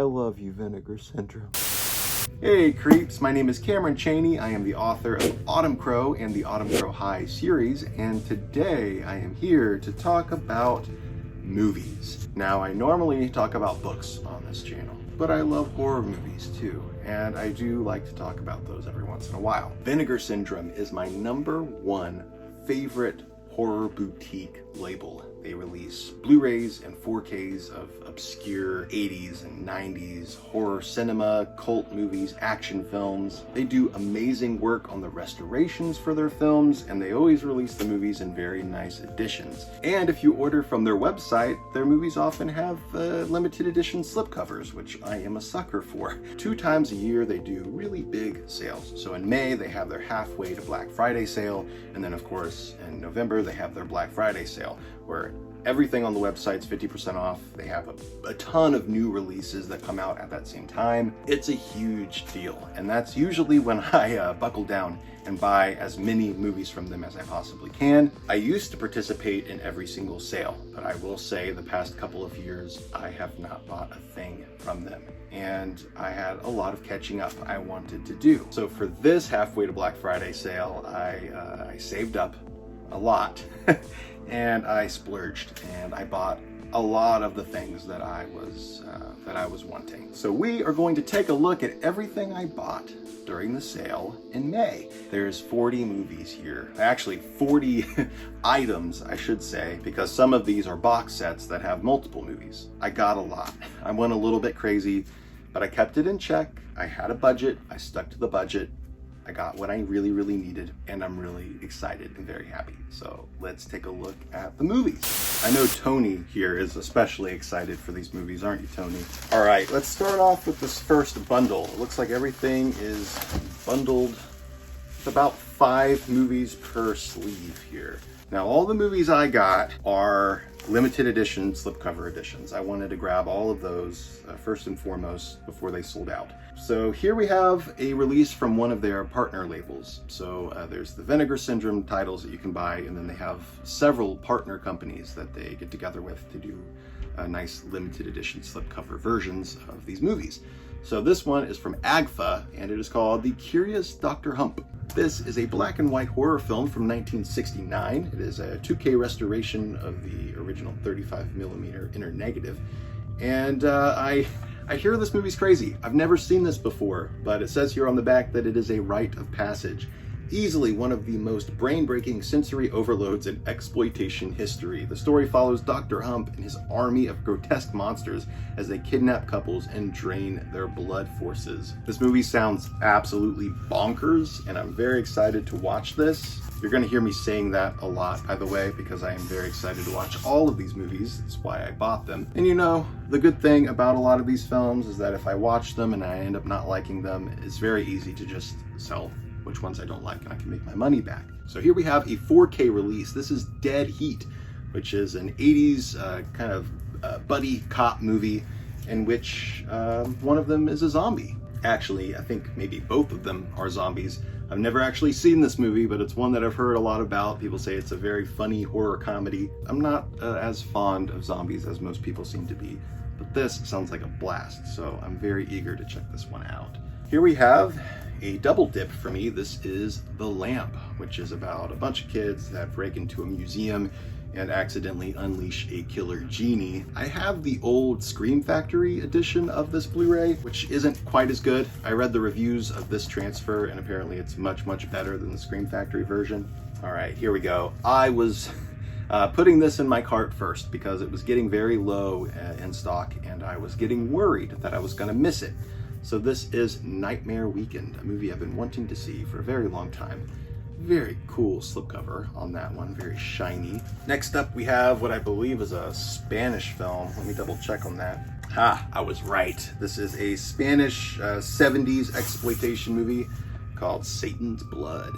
love you, Vinegar Syndrome. Hey creeps, my name is Cameron Chaney. I am the author of Autumn Crow and the Autumn Crow High series, and today I am here to talk about movies. Now, I normally talk about books on this channel, but I love horror movies too, and I do like to talk about those every once in a while. Vinegar Syndrome is my #1 favorite horror boutique label. They release Blu-rays and 4Ks of obscure 80s and 90s horror cinema, cult movies, action films. They do amazing work on the restorations for their films, and they always release the movies in very nice editions. And if you order from their website, their movies often have limited edition slipcovers, which I am a sucker for. 2 times a year they do really big sales. So in May they have their halfway to Black Friday sale, and then of course in November they have their Black Friday sale, where everything on the website's 50% off. They have a ton of new releases that come out at that same time. It's a huge deal, and that's usually when I buckle down and buy as many movies from them as I possibly can. I used to participate in every single sale, but I will say the past couple of years I have not bought a thing from them, and I had a lot of catching up I wanted to do. So for this halfway to Black Friday sale, I saved up a lot and I splurged, and I bought a lot of the things that I was wanting. So we are going to take a look at everything I bought during the sale in May. There's 40 movies here. Actually 40 items, I should say, because some of these are box sets that have multiple movies. I got a lot. I went a little bit crazy, but I kept it in check. I had a budget. I stuck to the budget. I got what I really needed, and I'm really excited and very happy. So let's take a look at the movies. I know Tony here is especially excited for these movies, aren't you, Tony? All right, let's start off with this first bundle. It looks like everything is bundled with about 5 movies per sleeve here. Now, all the movies I got are limited edition slipcover editions. I wanted to grab all of those first and foremost before they sold out. So here we have a release from one of their partner labels. So there's the Vinegar Syndrome titles that you can buy, and then they have several partner companies that they get together with to do nice limited edition slipcover versions of these movies. So this one is from AGFA, and it is called The Curious Dr. Hump. This is a black and white horror film from 1969. It is a 2K restoration of the original 35mm inner negative. And I hear this movie's crazy. I've never seen this before, but it says here on the back that it is a rite of passage. Easily one of the most brain-breaking sensory overloads in exploitation history. The story follows Dr. Hump and his army of grotesque monsters as they kidnap couples and drain their blood forces. This movie sounds absolutely bonkers, and I'm very excited to watch this. You're going to hear me saying that a lot, by the way, because I am very excited to watch all of these movies. That's why I bought them. And you know, the good thing about a lot of these films is that if I watch them and I end up not liking them, it's very easy to just sell which ones I don't like, and I can make my money back. So here we have a 4K release. This is Dead Heat, which is an 80s kind of buddy cop movie in which one of them is a zombie. Actually, I think maybe both of them are zombies. I've never actually seen this movie, but it's one that I've heard a lot about. People say it's a very funny horror comedy. I'm not as fond of zombies as most people seem to be, but this sounds like a blast, so I'm very eager to check this one out. Here we have a double dip for me. This is The Lamp, which is about a bunch of kids that break into a museum and accidentally unleash a killer genie. I have the old Scream Factory edition of this Blu-ray, which isn't quite as good. I read the reviews of this transfer, and apparently it's much better than the Scream Factory version. All right, here we go. I was putting this in my cart first because it was getting very low in stock, and I was getting worried that I was gonna miss it. So this is Nightmare Weekend, a movie I've been wanting to see for a very long time. Very cool slipcover on that one, very shiny. Next up we have what I believe is a Spanish film. Let me double check on that. I was right. This is a Spanish 70s exploitation movie called Satan's Blood.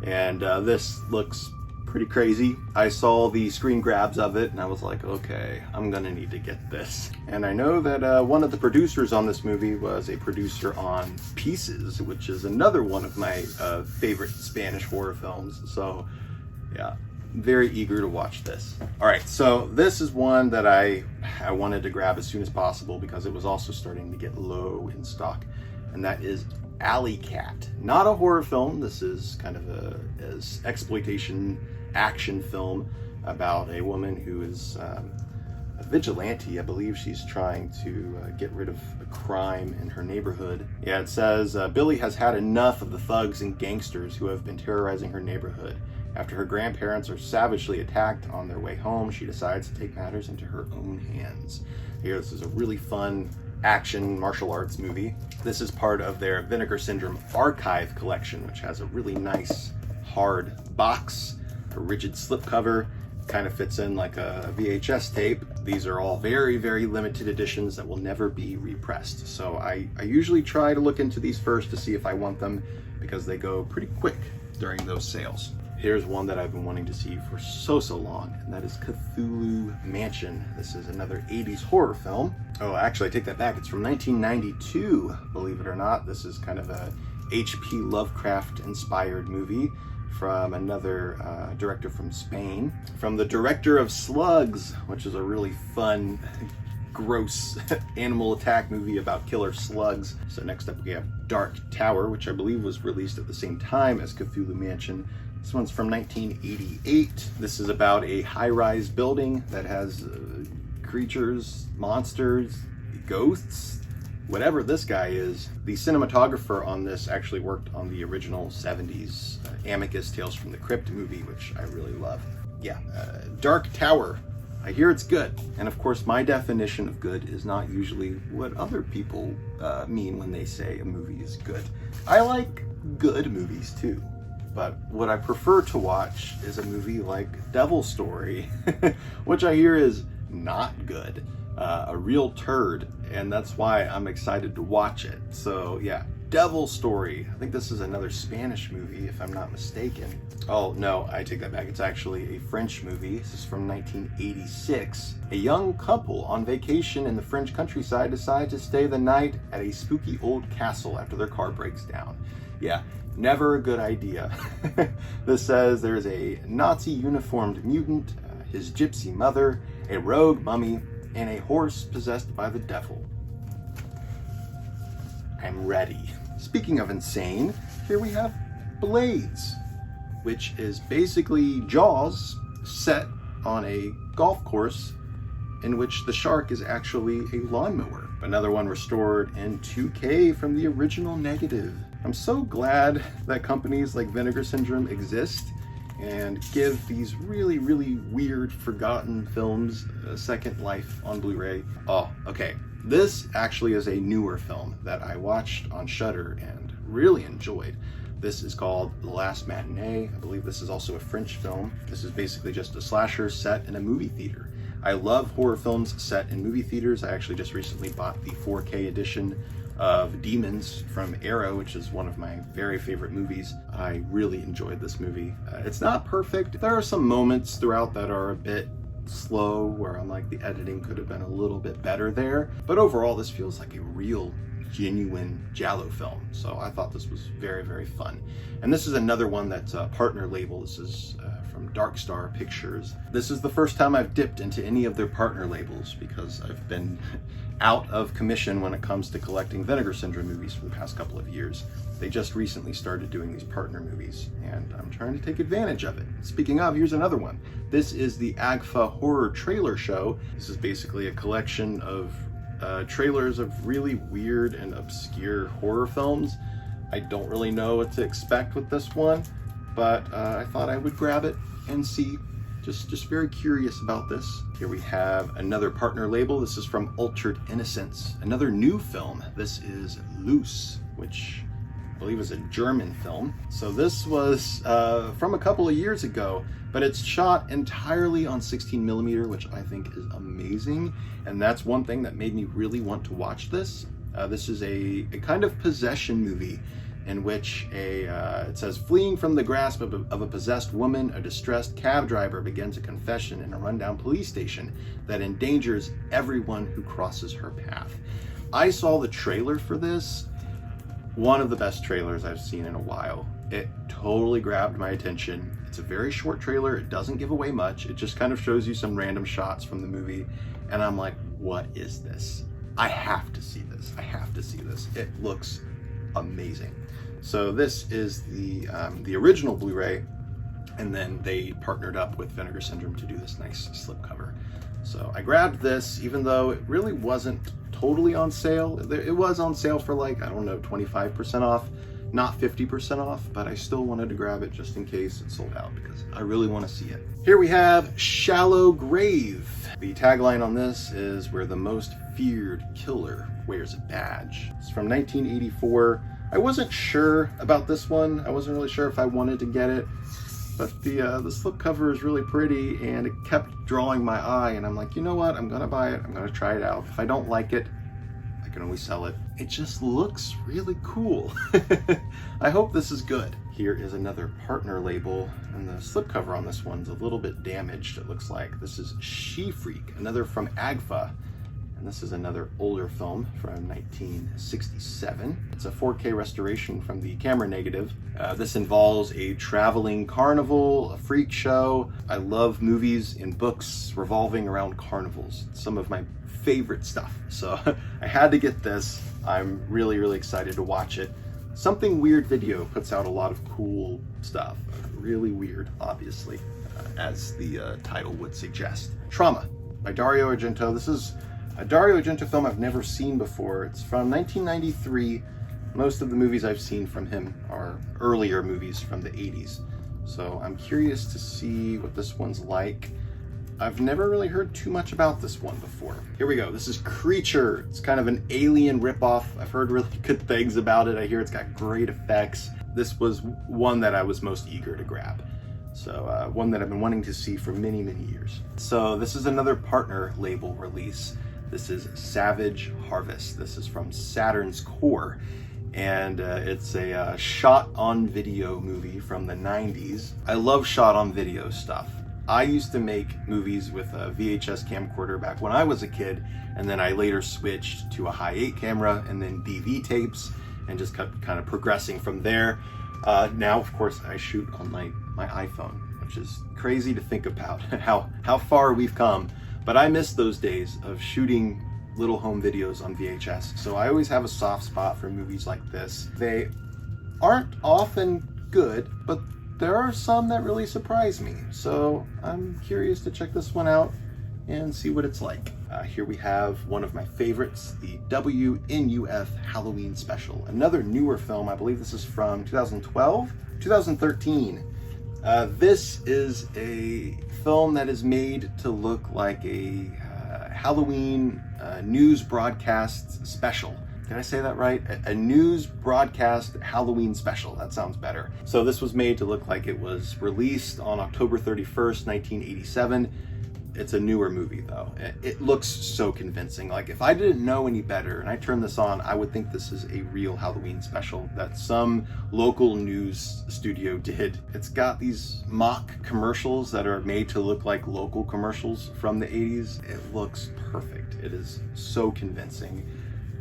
And this looks pretty crazy. I saw the screen grabs of it and I was like, okay, I'm gonna need to get this. And I know that one of the producers on this movie was a producer on Pieces, which is another one of my favorite Spanish horror films. So yeah, very eager to watch this. All right, so this is one that I wanted to grab as soon as possible because it was also starting to get low in stock, and that is Alley Cat. Not a horror film. This is kind of a exploitation action film about a woman who is a vigilante. I believe she's trying to get rid of a crime in her neighborhood. Yeah, it says, Billy has had enough of the thugs and gangsters who have been terrorizing her neighborhood. After her grandparents are savagely attacked on their way home, she decides to take matters into her own hands. Here, this is a really fun action martial arts movie. This is part of their Vinegar Syndrome archive collection, which has a really nice hard box, a rigid slipcover, kind of fits in like a VHS tape. These are all very, very limited editions that will never be repressed. So I usually try to look into these first to see if I want them because they go pretty quick during those sales. Here's one that I've been wanting to see for so long, and that is Cthulhu Mansion. This is another 80s horror film. Oh, actually, I take that back. It's from 1992, believe it or not. This is kind of a H.P. Lovecraft-inspired movie from another director from Spain. From the director of Slugs, which is a really fun, gross animal attack movie about killer slugs. So next up we have Dark Tower, which I believe was released at the same time as Cthulhu Mansion. This one's from 1988. This is about a high-rise building that has creatures, monsters, ghosts, whatever this guy is. The cinematographer on this actually worked on the original 70s Amicus Tales from the Crypt movie, which I really love. Yeah, Dark Tower. I hear it's good. And of course, my definition of good is not usually what other people mean when they say a movie is good. I like good movies too. But what I prefer to watch is a movie like Devil's Story, which I hear is not good, a real turd, and that's why I'm excited to watch it. So yeah, Devil's Story. I think this is another Spanish movie, if I'm not mistaken. Oh no, I take that back. It's actually a French movie. This is from 1986. A young couple on vacation in the French countryside decide to stay the night at a spooky old castle after their car breaks down. Yeah, never a good idea. This says there's a Nazi uniformed mutant, his gypsy mother, a rogue mummy, and a horse possessed by the devil. I'm ready. Speaking of insane, here we have Blades, which is basically Jaws set on a golf course in which the shark is actually a lawnmower. Another one restored in 2K from the original negative. I'm so glad that companies like Vinegar Syndrome exist and give these really, really weird, forgotten films a second life on Blu-ray. Oh, okay. This actually is a newer film that I watched on Shudder and really enjoyed. This is called The Last Matinee. I believe this is also a French film. This is basically just a slasher set in a movie theater. I love horror films set in movie theaters. I actually just recently bought the 4K edition of Demons from Arrow, which is one of my very favorite movies. I really enjoyed this movie. It's not perfect. There are some moments throughout that are a bit slow, where I'm like, the editing could have been a little bit better there. But overall, this feels like a real, genuine Giallo film. So I thought this was very, very fun. And this is another one that's a partner label. This is from Dark Star Pictures. This is the first time I've dipped into any of their partner labels because I've been out of commission when it comes to collecting Vinegar Syndrome movies for the past couple of years. They just recently started doing these partner movies, and I'm trying to take advantage of it. Speaking of, here's another one. This is the AGFA Horror Trailer Show. This is basically a collection of trailers of really weird and obscure horror films. I don't really know what to expect with this one, but I thought I would grab it and see. Just very curious about this. Here we have another partner label. This is from Altered Innocence, another new film. This is Loose, which I believe is a German film. So this was from a couple of years ago, but it's shot entirely on 16mm, which I think is amazing. And that's one thing that made me really want to watch this. This is a kind of possession movie in which it says, fleeing from the grasp of a possessed woman, a distressed cab driver begins a confession in a rundown police station that endangers everyone who crosses her path. I saw the trailer for this, one of the best trailers I've seen in a while. It totally grabbed my attention. It's a very short trailer. It doesn't give away much. It just kind of shows you some random shots from the movie. And I'm like, what is this? I have to see this. I have to see this. It looks amazing. So this is the original Blu-ray, and then they partnered up with Vinegar Syndrome to do this nice slipcover. So I grabbed this, even though it really wasn't totally on sale. It was on sale for like, I don't know, 25% off, not 50% off, but I still wanted to grab it just in case it sold out because I really want to see it. Here we have Shallow Grave. The tagline on this is where the most feared killer wears a badge. It's from 1984. I wasn't sure about this one. I wasn't really sure if I wanted to get it, but the slipcover is really pretty and it kept drawing my eye, and I'm like, you know what? I'm gonna buy it. I'm gonna try it out. If I don't like it, I can always sell it. It just looks really cool. I hope this is good. Here is another partner label, and the slipcover on this one's a little bit damaged, it looks like. This is She-Freak, another from AGFA. And this is another older film from 1967. It's a 4K restoration from the camera negative. This involves a traveling carnival, a freak show. I love movies and books revolving around carnivals. It's some of my favorite stuff. So I had to get this. I'm really, really excited to watch it. Something Weird Video puts out a lot of cool stuff. Really weird, obviously, as the title would suggest. Trauma by Dario Argento. This is a Dario Argento film I've never seen before. It's from 1993. Most of the movies I've seen from him are earlier movies from the 80s. So I'm curious to see what this one's like. I've never really heard too much about this one before. Here we go. This is Creature. It's kind of an Alien ripoff. I've heard really good things about it. I hear it's got great effects. This was one that I was most eager to grab. So one that I've been wanting to see for many, many years. So this is another partner label release. This is Savage Harvest. This is from Saturn's Core. And it's a shot on video movie from the 90s. I love shot on video stuff. I used to make movies with a VHS camcorder back when I was a kid, and then I later switched to a high 8 camera and then DV tapes and just kept kind of progressing from there. Now, of course, I shoot on my iPhone, which is crazy to think about how far we've come. But I miss those days of shooting little home videos on VHS. So I always have a soft spot for movies like this. They aren't often good, but there are some that really surprise me. So I'm curious to check this one out and see what it's like. Here we have one of my favorites, the WNUF Halloween Special. Another newer film. I believe this is from 2012, 2013. This is a film that is made to look like a Halloween news broadcast special. Did I say that right? A news broadcast Halloween special. That sounds better. So this was made to look like it was released on October 31st, 1987. It's a newer movie though. It looks so convincing. Like if I didn't know any better and I turned this on, I would think this is a real Halloween special that some local news studio did. It's got these mock commercials that are made to look like local commercials from the 80s. It looks perfect. It is so convincing.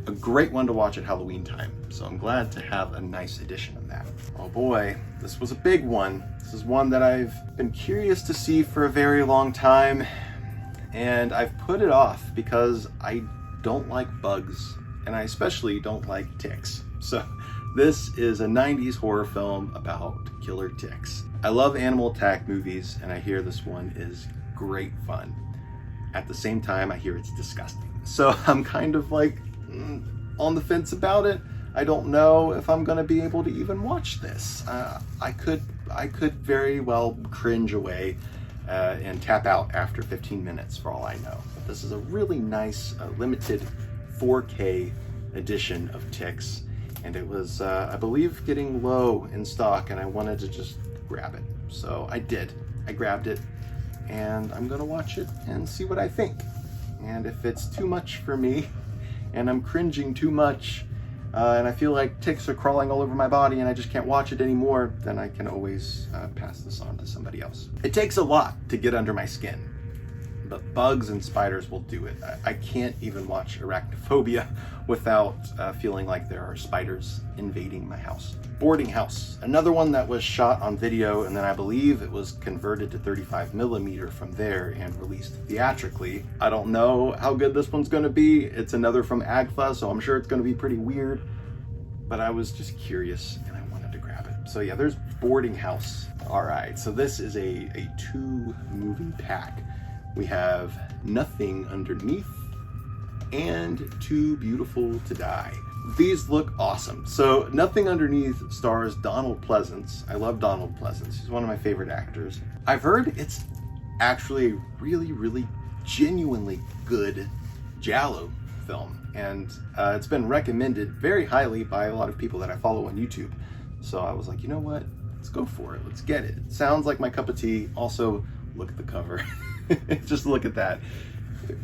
A great one to watch at Halloween time. So I'm glad to have a nice edition of that. Oh boy, this was a big one. This is one that I've been curious to see for a very long time, and I've put it off because I don't like bugs, and I especially don't like ticks. So this is a 90s horror film about killer ticks. I love animal attack movies, and I hear this one is great fun. At the same time, I hear it's disgusting. So I'm kind of like on the fence about it. I don't know if I'm gonna be able to even watch this. I could very well cringe away and tap out after 15 minutes for all I know. But this is a really nice limited 4K edition of Ticks, and it was I believe getting low in stock, and I wanted to just grab it. So I did. I grabbed it, and I'm gonna watch it and see what I think. And if it's too much for me and I'm cringing too much, and I feel like ticks are crawling all over my body and I just can't watch it anymore, then I can always pass this on to somebody else. It takes a lot to get under my skin, but bugs and spiders will do it. I can't even watch Arachnophobia without feeling like there are spiders invading my house. Boarding House, another one that was shot on video, and then I believe it was converted to 35mm from there and released theatrically. I don't know how good this one's gonna be. It's another from AGFA, so I'm sure it's gonna be pretty weird, but I was just curious and I wanted to grab it. So yeah, there's Boarding House. All right, so this is a 2-movie pack. We have Nothing Underneath and Too Beautiful to Die. These look awesome. So Nothing Underneath stars Donald Pleasence. I love Donald Pleasence. He's one of my favorite actors. I've heard it's actually a really genuinely good giallo film, and it's been recommended very highly by a lot of people that I follow on YouTube. So I was like, you know what? Let's go for it. Let's get it. It sounds like my cup of tea. Also, look at the cover. Just look at that.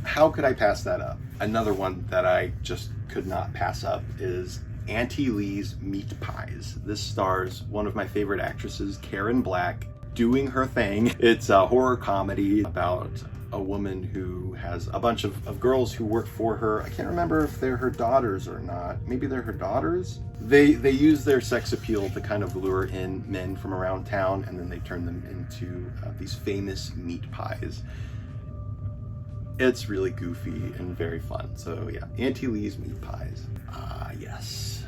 How could I pass that up? Another one that I just could not pass up is Auntie Lee's Meat Pies. This stars one of my favorite actresses, Karen Black, doing her thing. It's a horror comedy about a woman who has a bunch of girls who work for her. I can't remember if they're her daughters or not. Maybe they're her daughters. They use their sex appeal to kind of lure in men from around town, and then they turn them into these famous meat pies. It's really goofy and very fun. So yeah, Auntie Lee's Meat Pies. Yes.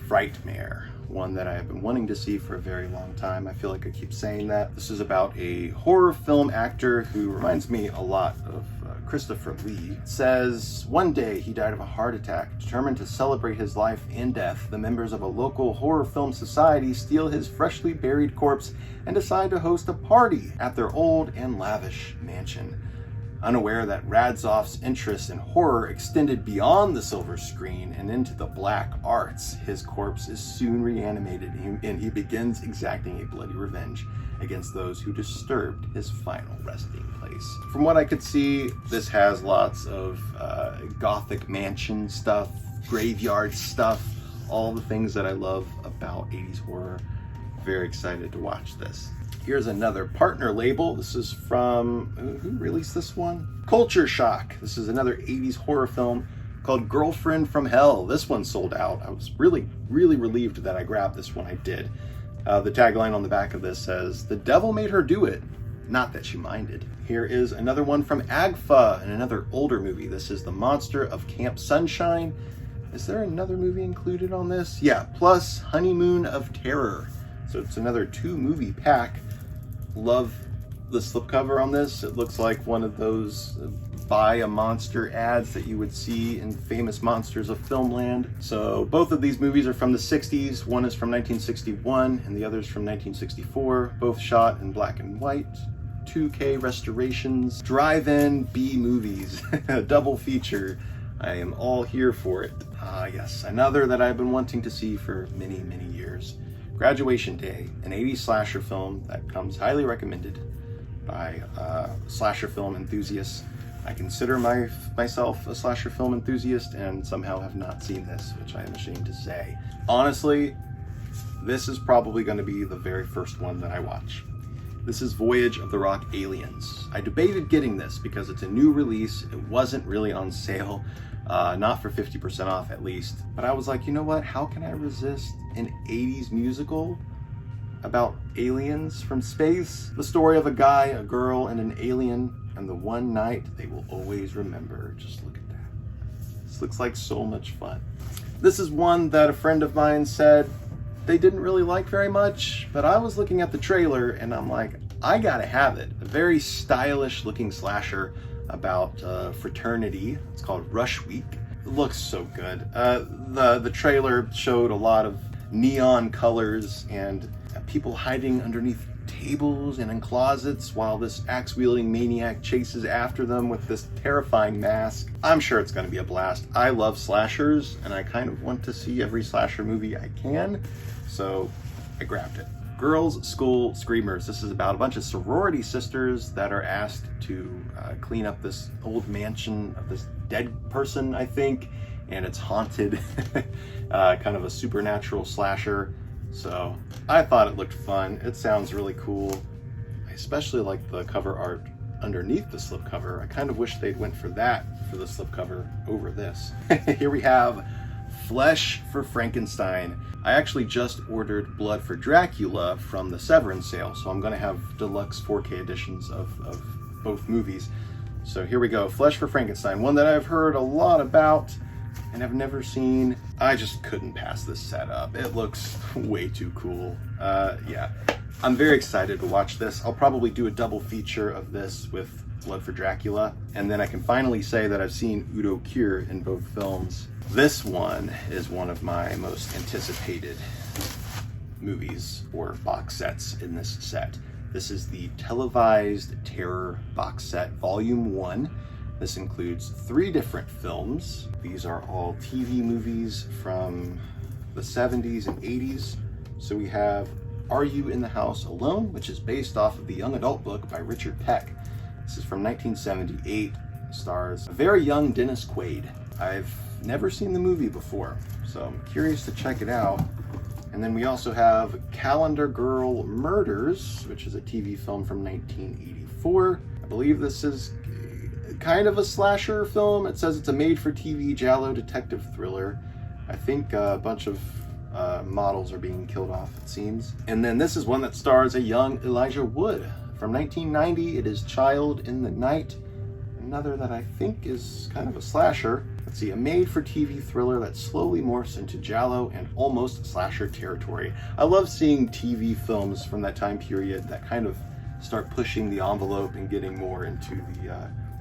Frightmare, one that I have been wanting to see for a very long time. I feel like I keep saying that. This is about a horror film actor who reminds me a lot of Christopher Lee. It says, one day he died of a heart attack. Determined to celebrate his life and death, the members of a local horror film society steal his freshly buried corpse and decide to host a party at their old and lavish mansion. Unaware that Radzoff's interest in horror extended beyond the silver screen and into the black arts, his corpse is soon reanimated and he begins exacting a bloody revenge against those who disturbed his final resting place. From what I could see, this has lots of gothic mansion stuff, graveyard stuff, all the things that I love about 80s horror. Very excited to watch this. Here's another partner label. This is from, who released this one? Culture Shock. This is another 80s horror film called Girlfriend from Hell. This one sold out. I was really relieved that I grabbed this one. I did. The tagline on the back of this says, "The devil made her do it, not that she minded." Here is another one from AGFA and another older movie. This is The Monster of Camp Sunshine. Is there another movie included on this? Yeah, plus Honeymoon of Terror. So it's another 2-movie pack. Love the slipcover on this. It looks like one of those buy a monster ads that you would see in Famous Monsters of Filmland. So both of these movies are from the 60s. One is from 1961 and the other is from 1964. Both shot in black and white. 2K restorations. Drive-in B movies. A double feature. I am all here for it. Yes, another that I've been wanting to see for many years. Graduation Day, an 80s slasher film that comes highly recommended by slasher film enthusiasts. I consider myself a slasher film enthusiast and somehow have not seen this, which I am ashamed to say. Honestly, this is probably going to be the very first one that I watch. This is Voyage of the Rock Aliens. I debated getting this because it's a new release. It wasn't really on sale, not for 50% off at least. But I was like, you know what? How can I resist an 80s musical about aliens from space? The story of a guy, a girl, and an alien, and the one night they will always remember. Just look at that. This looks like so much fun. This is one that a friend of mine said they didn't really like very much, but I was looking at the trailer and I'm like, I gotta have it. A very stylish looking slasher about fraternity. It's called Rush Week. It looks so good. The trailer showed a lot of neon colors and people hiding underneath tables and in closets while this axe-wielding maniac chases after them with this terrifying mask. I'm sure it's gonna be a blast. I love slashers and I kind of want to see every slasher movie I can, so I grabbed it. Girls' School Screamers. This is about a bunch of sorority sisters that are asked to clean up this old mansion of this dead person, I think, and it's haunted. Kind of a supernatural slasher. So I thought it looked fun. It sounds really cool. I especially like the cover art underneath the slipcover. I kind of wish they'd went for that for the slipcover over this. Here we have Flesh for Frankenstein. I actually just ordered Blood for Dracula from the Severin sale, so I'm gonna have deluxe 4K editions of both movies. So here we go, Flesh for Frankenstein, one that I've heard a lot about and have never seen. I just couldn't pass this setup. It looks way too cool. Yeah, I'm very excited to watch this. I'll probably do a double feature of this with Blood for Dracula, and then I can finally say that I've seen Udo Kier in both films. This one is one of my most anticipated movies or box sets in this set. This is the Televised Terror box set, Volume 1. This includes 3 different films. These are all TV movies from the 70s and 80s. So we have Are You in the House Alone, which is based off of the young adult book by Richard Peck. This is from 1978. It stars a very young Dennis Quaid. I've never seen the movie before, so I'm curious to check it out. And then we also have Calendar Girl Murders, which is a TV film from 1984. I believe this is kind of a slasher film. It says it's a made-for-TV giallo detective thriller. I think a bunch of models are being killed off, it seems. And then this is one that stars a young Elijah Wood. From 1990, it is Child in the Night. Another that I think is kind of a slasher. Let's see, a made-for-TV thriller that slowly morphs into giallo and almost slasher territory. I love seeing TV films from that time period that kind of start pushing the envelope and getting more into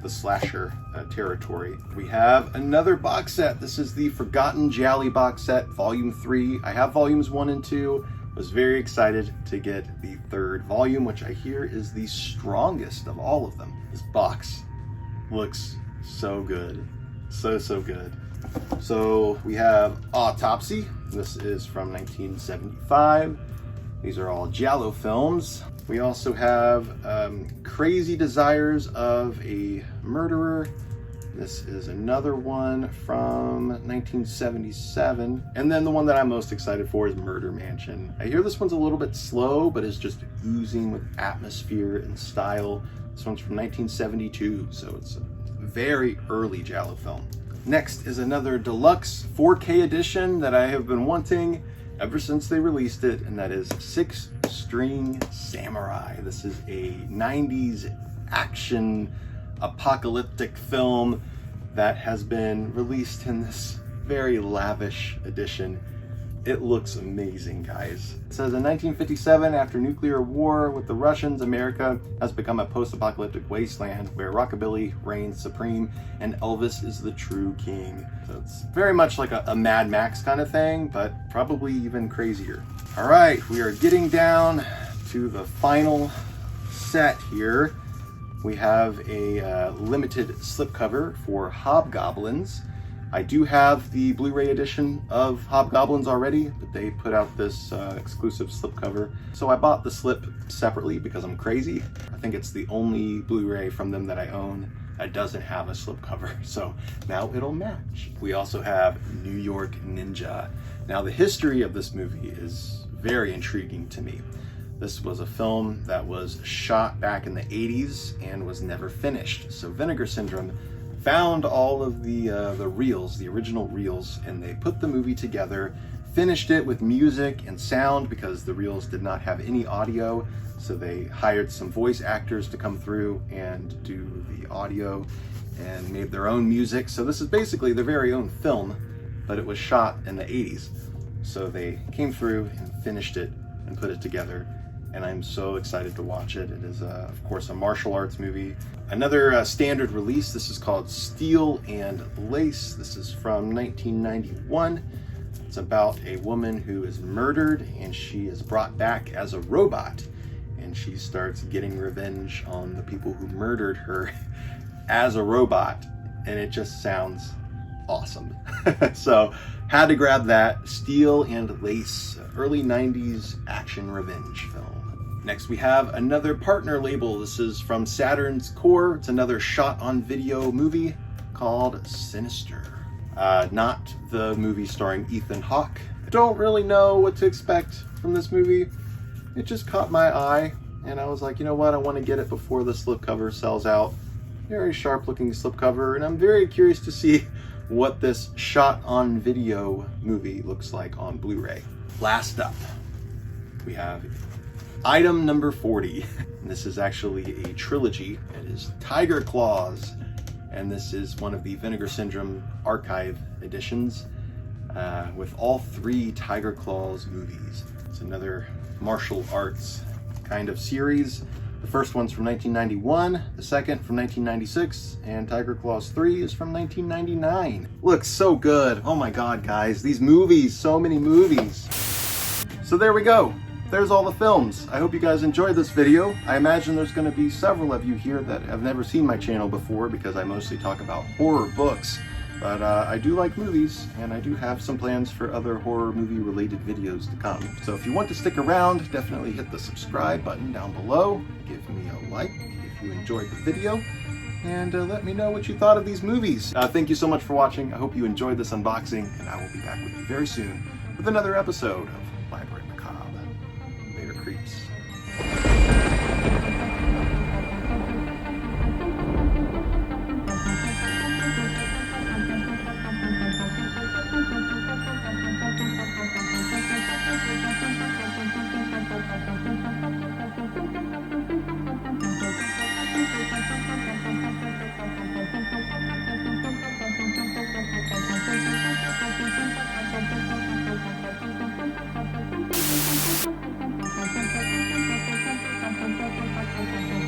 the slasher territory. We have another box set. This is the Forgotten Gialli box set, Volume 3. I have Volumes 1 and 2. Was very excited to get the 3rd volume, which I hear is the strongest of all of them. This box looks so good. So good. So we have Autopsy. This is from 1975. These are all giallo films. We also have Crazy Desires of a Murderer. This is another one from 1977. And then the one that I'm most excited for is Murder Mansion. I hear this one's a little bit slow, but is just oozing with atmosphere and style. This one's from 1972, so it's a very early giallo film. Next is another deluxe 4K edition that I have been wanting ever since they released it, and that is Six String Samurai. This is a 90s action apocalyptic film that has been released in this very lavish edition. It looks amazing, guys. It says in 1957, after nuclear war with the Russians, America has become a post-apocalyptic wasteland where rockabilly reigns supreme and Elvis is the true king. So it's very much like a Mad Max kind of thing, but probably even crazier. All right, we are getting down to the final set here. We have a limited slipcover for Hobgoblins. I do have the Blu-ray edition of Hobgoblins already, but they put out this exclusive slipcover. So I bought the slip separately because I'm crazy. I think it's the only Blu-ray from them that I own that doesn't have a slipcover, so now it'll match. We also have New York Ninja. Now the history of this movie is very intriguing to me. This was a film that was shot back in the 80s and was never finished. So Vinegar Syndrome found all of the reels, the original reels, and they put the movie together, finished it with music and sound because the reels did not have any audio. So they hired some voice actors to come through and do the audio and made their own music. So this is basically their very own film, but it was shot in the 80s. So they came through and finished it and put it together, and I'm so excited to watch it. It is, of course, a martial arts movie. Another standard release, this is called Steel and Lace. This is from 1991. It's about a woman who is murdered and she is brought back as a robot, and she starts getting revenge on the people who murdered her as a robot, and it just sounds awesome. So had to grab that. Steel and Lace, early 90s action revenge film. Next we have another partner label. This is from Saturn's Core. It's another shot on video movie called Sinister. Not the movie starring Ethan Hawke. I don't really know what to expect from this movie. It just caught my eye and I was like, you know what, I want to get it before the slipcover sells out. Very sharp looking slipcover, and I'm very curious to see what this shot on video movie looks like on Blu-ray. Last up, we have item number 40. This is actually a trilogy. It is Tiger Claws, and this is one of the Vinegar Syndrome archive editions with all 3 Tiger Claws movies. It's another martial arts kind of series. The first one's from 1991, the second from 1996, and Tiger Claws 3 is from 1999. Looks so good. Oh my god, guys, these movies, so many movies. So there we go. There's all the films. I hope you guys enjoyed this video. I imagine there's going to be several of you here that have never seen my channel before because I mostly talk about horror books. But I do like movies, and I do have some plans for other horror movie related videos to come. So if you want to stick around, definitely hit the subscribe button down below. Give me a like if you enjoyed the video, and let me know what you thought of these movies. Thank you so much for watching. I hope you enjoyed this unboxing, and I will be back with you very soon with another episode of Library Macabre. Later, creeps. Thank you.